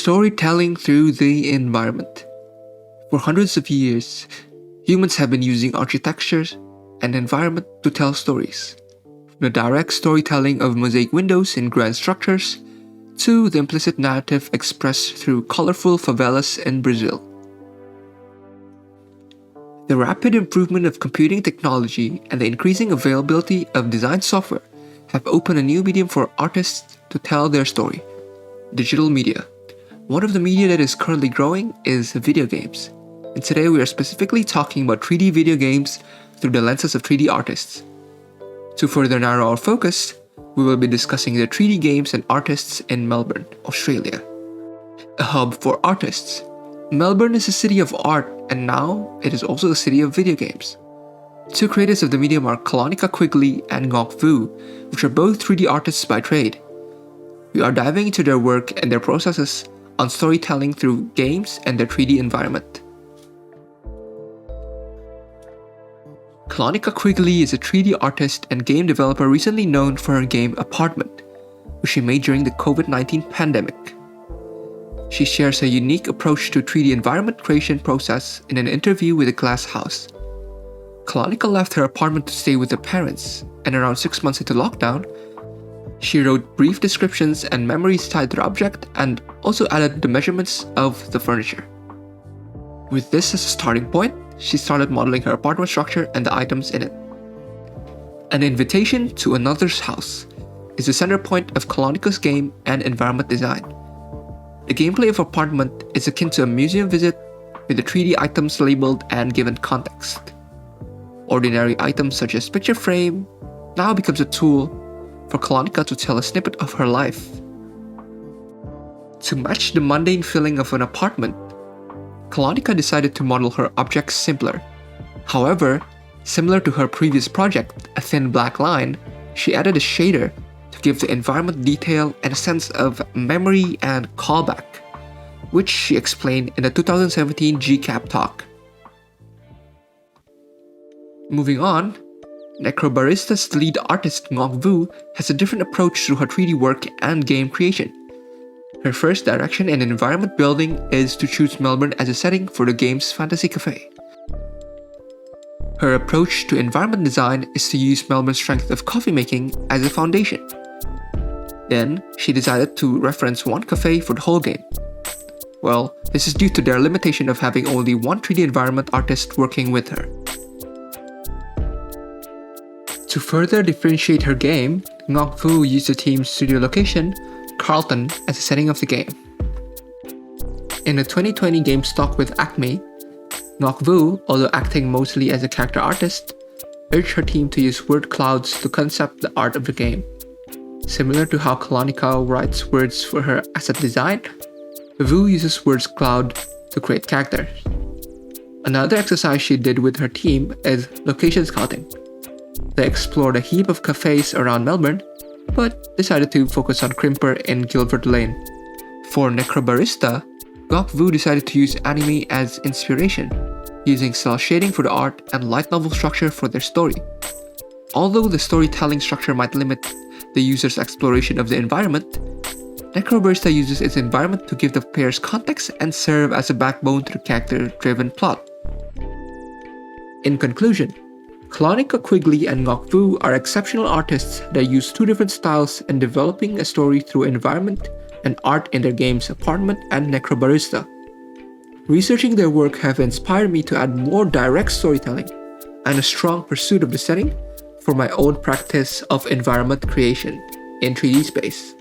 Storytelling through the environment. For hundreds of years, humans have been using architecture and environment to tell stories. From the direct storytelling of mosaic windows in grand structures to the implicit narrative expressed through colorful favelas in Brazil. The rapid improvement of computing technology and the increasing availability of design software have opened a new medium for artists to tell their story: digital media. One of the media that is currently growing is video games. And today we are specifically talking about 3D video games through the lenses of 3D artists. To further narrow our focus, we will be discussing the 3D games and artists in Melbourne, Australia. A hub for artists. Melbourne is a city of art, and now it is also a city of video games. Two creators of the medium are Kalonica Quigley and Ngoc, which are both 3D artists by trade. We are diving into their work and their processes on storytelling through games and their 3D environment. Kalonica Quigley is a 3D artist and game developer recently known for her game Apartment, which she made during the COVID-19 pandemic. She shares a unique approach to 3D environment creation process in an interview with a Glass House. Kalonica left her apartment to stay with her parents, and around 6 months into lockdown, she wrote brief descriptions and memories tied to the object and also added the measurements of the furniture. With this as a starting point, she started modeling her apartment structure and the items in it. An invitation to another's house is the center point of Kalonica's game and environment design. The gameplay of Apartment is akin to a museum visit with the 3D items labeled and given context. Ordinary items such as picture frame now becomes a tool for Kalonica to tell a snippet of her life. To match the mundane feeling of an apartment, Kalonica decided to model her objects simpler. However, similar to her previous project, A Thin Black Line, she added a shader to give the environment detail and a sense of memory and callback, which she explained in the 2017 GCAP talk. Moving on, Necrobarista's lead artist Ngoc has a different approach through her 3D work and game creation. Her first direction in environment building is to choose Melbourne as a setting for the game's fantasy cafe. Her approach to environment design is to use Melbourne's strength of coffee making as a foundation. Then, she decided to reference one cafe for the whole game. Well, this is due to their limitation of having only one 3D environment artist working with her. To further differentiate her game, Ngoc used the team's studio location, Carlton, as a setting of the game. In a 2020 Games talk with Acme, Ngoc, although acting mostly as a character artist, urged her team to use word clouds to concept the art of the game. Similar to how Kalonica writes words for her asset design, Vu uses words cloud to create characters. Another exercise she did with her team is location scouting. They explored a heap of cafes around Melbourne, but decided to focus on Crimper in Gilbert Lane. For Necrobarista, Ngoc decided to use anime as inspiration, using cel shading for the art and light novel structure for their story. Although the storytelling structure might limit the user's exploration of the environment, Necrobarista uses its environment to give the players context and serve as a backbone to the character-driven plot. In conclusion, Kalonica Quigley and Ngoc are exceptional artists that use two different styles in developing a story through environment and art in their games Apartment and Necrobarista. Researching their work have inspired me to add more direct storytelling and a strong pursuit of the setting for my own practice of environment creation in 3D space.